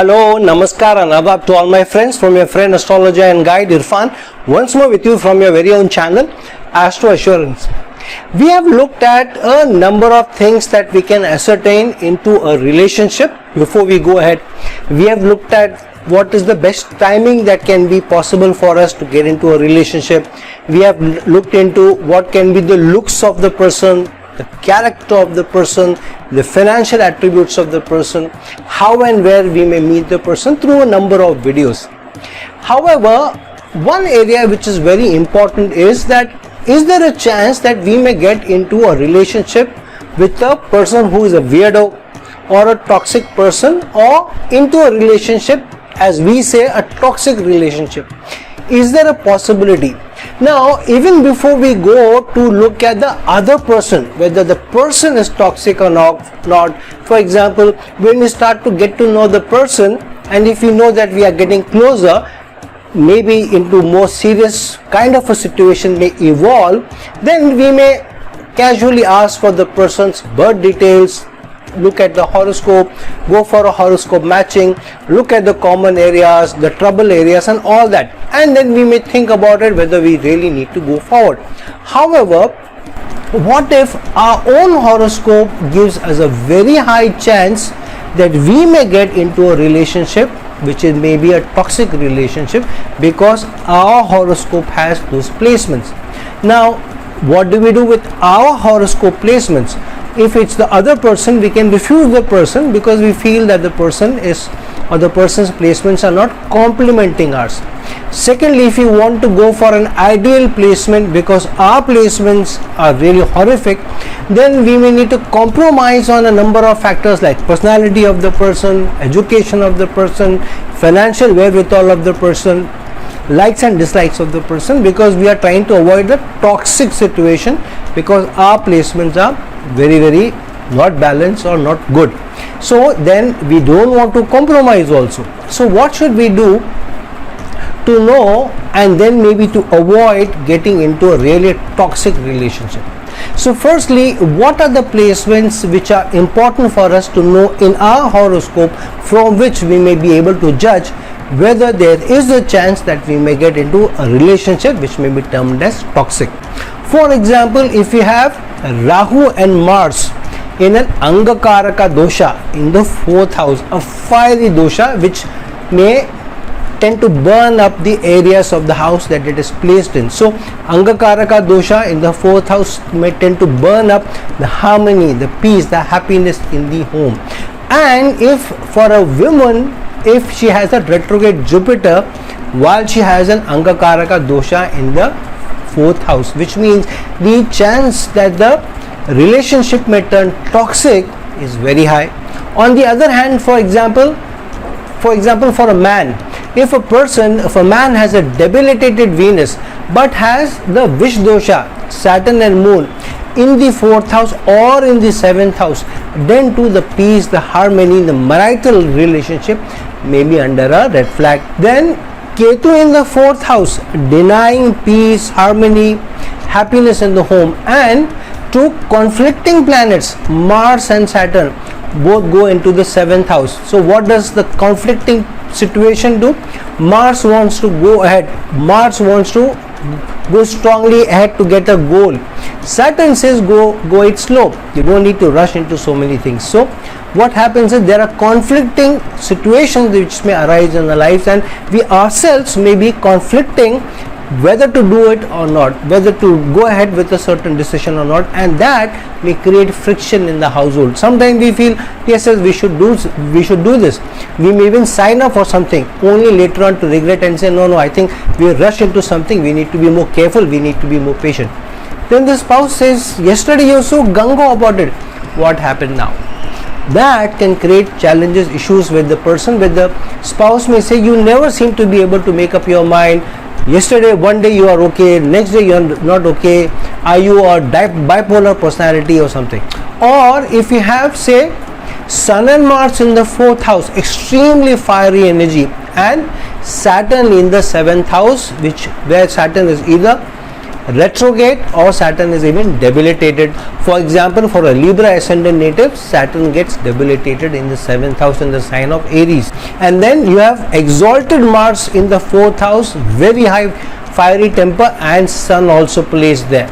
Hello, Namaskar and Adab to all my friends from your friend astrologer and guide Irfan, once more with you from your very own channel Astro Assurance. We have looked at a number of things that we can ascertain into a relationship. Before we go ahead, we have looked at what is the best timing that can be possible for us to get into a relationship. We have looked into what can be the looks of the person, the character of the person, the financial attributes of the person, how and where we may meet the person through a number of videos. However, one area which is very important is that is there a chance that we may get into a relationship with a person who is a weirdo or a toxic person, or into a relationship, as we say, a toxic relationship? Is there a possibility? Now, even before we go to look at the other person, whether the person is toxic or not, for example, when we start to get to know the person, and if we know that we are getting closer, maybe into more serious kind of a situation may evolve, then we may casually ask for the person's birth details, look at the horoscope, go for a horoscope matching, look at the common areas, the trouble areas and all that, and then we may think about it whether we really need to go forward. However, what if our own horoscope gives us a very high chance that we may get into a relationship which is maybe a toxic relationship because our horoscope has those placements? Now, what do we do with our horoscope placements? If it's the other person, we can refuse the person because we feel that the person is or the person's placements are not complementing ours. Secondly, if you want to go for an ideal placement because our placements are really horrific, then we may need to compromise on a number of factors like personality of the person, education of the person, financial wherewithal of the person, likes and dislikes of the person, because we are trying to avoid the toxic situation because our placements are very not balanced or not good. So then we don't want to compromise also. So what should we do to know and then maybe to avoid getting into a really toxic relationship? So firstly, what are the placements which are important for us to know in our horoscope, from which we may be able to judge whether there is a chance that we may get into a relationship which may be termed as toxic. For example, if you have Rahu and Mars in an Angakaraka dosha in the 4th house, a fiery dosha which may tend to burn up the areas of the house that it is placed in. So Angakaraka dosha in the 4th house may tend to burn up the harmony, the peace, the happiness in the home. And if for a woman, if she has a retrograde Jupiter while she has an Angakaraka dosha in the 4th house, which means the chance that the relationship may turn toxic is very high. On the other hand, for example for a man, if a man has a debilitated Venus but has the Vish dosha, Saturn and Moon in the 4th house or in the 7th house, then to the peace, the harmony, the marital relationship may be under a red flag. Then Ketu in the 4th house, denying peace, harmony, happiness in the home, and two conflicting planets, Mars and Saturn, both go into the 7th house. So what does the conflicting situation do? Mars wants to go ahead, Mars wants to go strongly ahead to get a goal. Saturn says go it slow, you don't need to rush into so many things. So what happens is there are conflicting situations which may arise in our lives, and we ourselves may be conflicting whether to do it or not, whether to go ahead with a certain decision or not, and that may create friction in the household. Sometimes we feel yes, we should do this, we may even sign up for something only later on to regret and say no, I think we rush into something, we need to be more careful, we need to be more patient. Then the spouse says yesterday you were so gung-ho about it, what happened now? That can create challenges, issues with the person. With the spouse may say you never seem to be able to make up your mind. Yesterday, one day you are okay, next day you are not okay. Are you a bipolar personality or something? Or if you have, say, Sun and Mars in the 4th house, extremely fiery energy, and Saturn in the 7th house, where Saturn is either retrograde or Saturn is even debilitated. For example, for a Libra ascendant native, Saturn gets debilitated in the 7th house in the sign of Aries. And then you have exalted Mars in the 4th house, very high fiery temper, and Sun also placed there.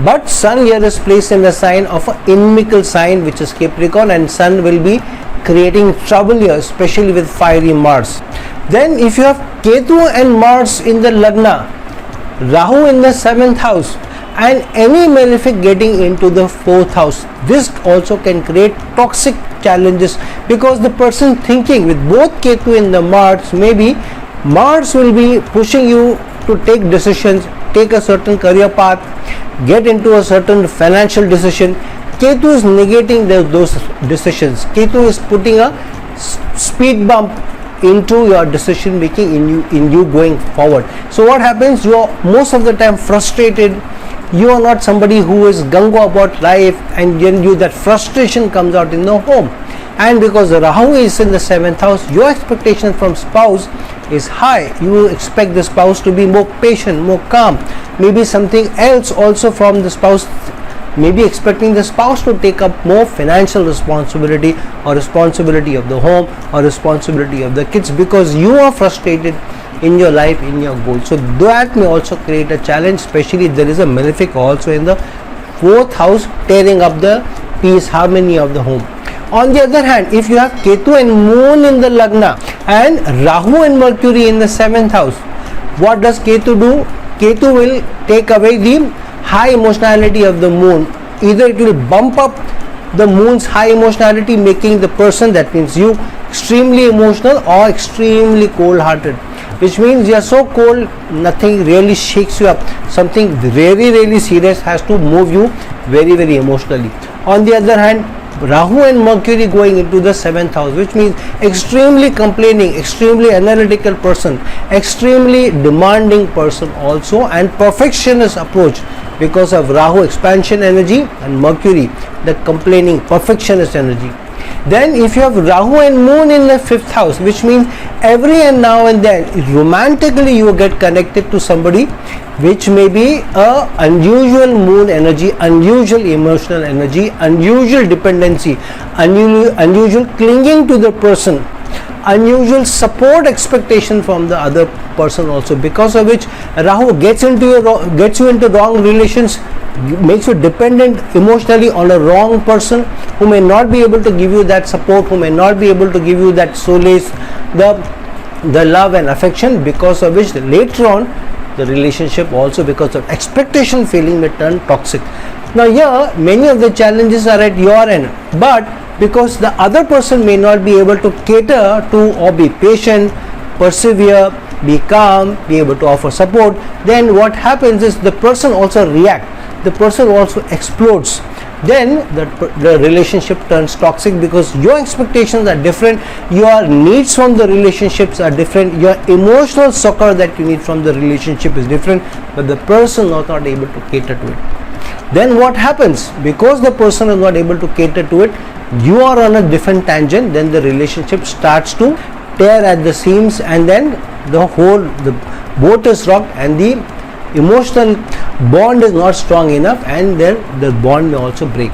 But Sun here is placed in the sign of an inimical sign, which is Capricorn, and Sun will be creating trouble here, especially with fiery Mars. Then if you have Ketu and Mars in the Lagna, Rahu in the 7th house, and any malefic getting into the 4th house, this also can create toxic challenges, because the person thinking with both Ketu in the Mars, maybe Mars will be pushing you to take decisions, take a certain career path, get into a certain financial decision. Ketu is negating those decisions. Ketu is putting a speed bump into your decision making in you going forward. So what happens? You are most of the time frustrated. You are not somebody who is gung-ho about life, and then that frustration comes out in the home. And because Rahu is in the 7th house, your expectation from spouse is high. You expect the spouse to be more patient, more calm. Maybe something else also from the spouse, maybe expecting the spouse to take up more financial responsibility, or responsibility of the home, or responsibility of the kids, because you are frustrated in your life, in your goals. So that may also create a challenge, especially if there is a malefic also in the 4th house tearing up the peace, harmony of the home. On the other hand, if you have Ketu and Moon in the Lagna and Rahu and Mercury in the 7th house, what does Ketu do? Ketu will take away the high emotionality of the Moon. Either it will bump up the Moon's high emotionality, making the person, that means you, extremely emotional or extremely cold-hearted, which means you are so cold, nothing really shakes you up. Something really serious has to move you very emotionally. On the other hand, Rahu and Mercury going into the 7th house, which means extremely complaining, extremely analytical person, extremely demanding person also, and perfectionist approach because of Rahu expansion energy and Mercury the complaining perfectionist energy. Then if you have Rahu and Moon in the 5th house, which means every and now and then romantically you get connected to somebody, which may be a unusual moon energy, unusual emotional energy, unusual dependency, unusual clinging to the person, unusual support expectation from the other person also, because of which Rahu gets you into wrong relations, makes you dependent emotionally on a wrong person who may not be able to give you that support, who may not be able to give you that solace, the love and affection, because of which later on the relationship also, because of expectation feeling, may turn toxic. Now here many of the challenges are at your end, but because the other person may not be able to cater to or be patient, persevere, be calm, be able to offer support, then what happens is the person also reacts, the person also explodes. Then the relationship turns toxic, because your expectations are different, your needs from the relationships are different, your emotional succor that you need from the relationship is different, but the person is not able to cater to it. Then what happens? Because the person is not able to cater to it, you are on a different tangent, then the relationship starts to tear at the seams, and then the boat is rocked, and the emotional bond is not strong enough, and then the bond may also break.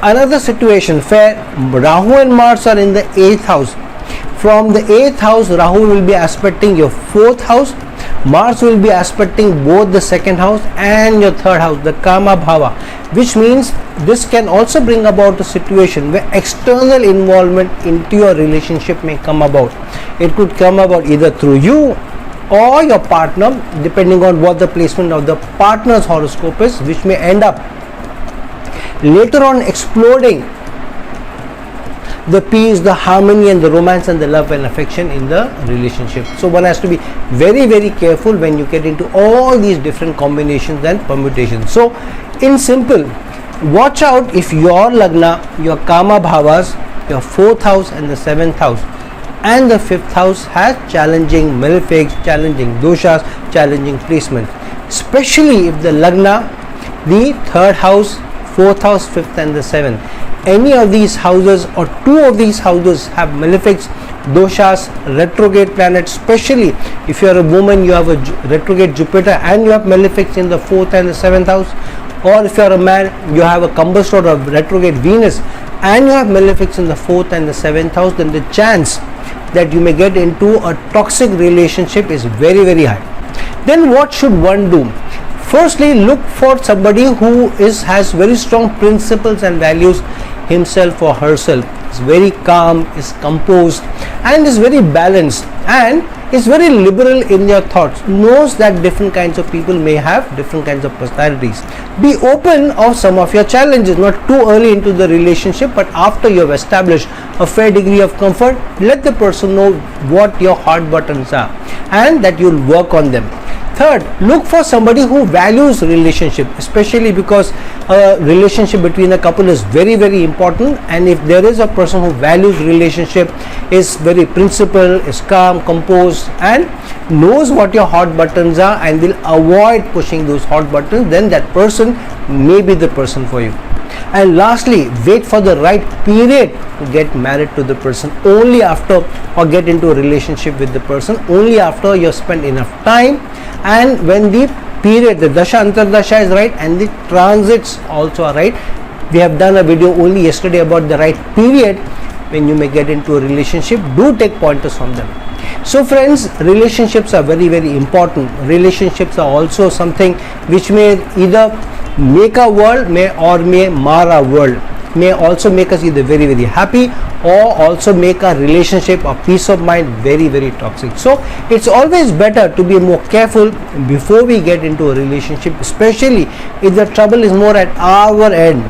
Another situation where Rahu and Mars are in the 8th house. From the 8th house, Rahu will be aspecting your 4th house, Mars will be aspecting both the 2nd house and your 3rd house, the Kama Bhava, which means this can also bring about a situation where external involvement into your relationship may come about. It could come about either through you or your partner, depending on what the placement of the partner's horoscope is, which may end up later on exploding the peace, the harmony and the romance and the love and affection in the relationship. So one has to be very careful when you get into all these different combinations and permutations. So in simple, watch out if your Lagna, your Kama Bhavas, your 4th house and the 7th house and the 5th house has challenging malefics, challenging doshas, challenging placements. Especially if the Lagna, the 3rd house, 4th house, 5th and the 7th, any of these houses or 2 of these houses have malefics doshas, retrograde planets, especially if you are a woman, you have a retrograde Jupiter and you have malefics in the 4th and the 7th house, or if you are a man, you have a combustor of retrograde Venus and you have malefics in the 4th and the 7th house, then the chance that you may get into a toxic relationship is very, very high. Then what should one do? Firstly, look for somebody who has very strong principles and values himself or herself, is very calm, is composed and is very balanced and is very liberal in their thoughts, knows that different kinds of people may have different kinds of personalities. Be open of some of your challenges, not too early into the relationship, but after you have established a fair degree of comfort, let the person know what your hot buttons are and that you'll work on them. Third, look for somebody who values relationship, especially because a relationship between a couple is very, very important, and if there is a person who values relationship, is very principled, is calm, composed and knows what your hot buttons are and will avoid pushing those hot buttons, then that person may be the person for you. And lastly, wait for the right period to get married to the person. Only after, or get into a relationship with the person, only after you have spent enough time and when the period, the dasha antardasha is right and the transits also are right. We have done a video only yesterday about the right period when you may get into a relationship. Do take pointers from them. So friends, relationships are very, very important. Relationships are also something which may either make a world or may mar our world, may also make us either very, very happy or also make our relationship or peace of mind very, very toxic. So it's always better to be more careful before we get into a relationship, especially if the trouble is more at our end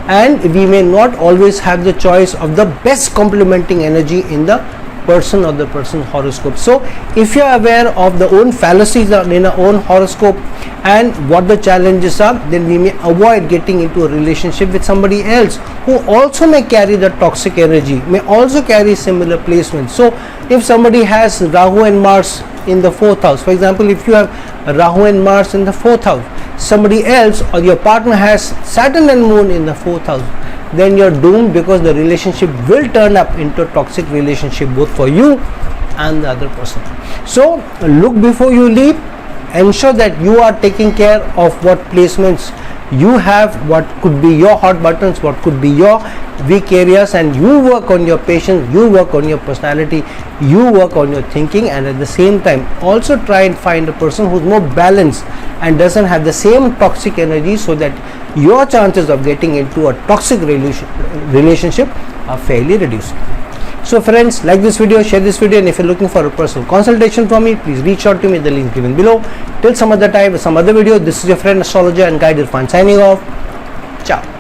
and we may not always have the choice of the best complementing energy in the person or the person's horoscope. So if you are aware of the own fallacies in our own horoscope and what the challenges are, then we may avoid getting into a relationship with somebody else who also may carry the toxic energy, may also carry similar placements. So if somebody has Rahu and Mars in the 4th house, for example, if you have Rahu and Mars in the 4th house, somebody else or your partner has Saturn and Moon in the 4th house, then you're doomed, because the relationship will turn up into a toxic relationship both for you and the other person. So look before you leap, ensure that you are taking care of what placements you have, what could be your hot buttons, what could be your weak areas, and you work on your patience, you work on your personality, you work on your thinking, and at the same time also try and find a person who's more balanced and doesn't have the same toxic energy, so that your chances of getting into a toxic relationship are fairly reduced. So friends, like this video, share this video, and if you're looking for a personal consultation from me, please reach out to me, the link given below. Till some other time, some other video, this is your friend astrologer and guide Irfan signing off. Ciao.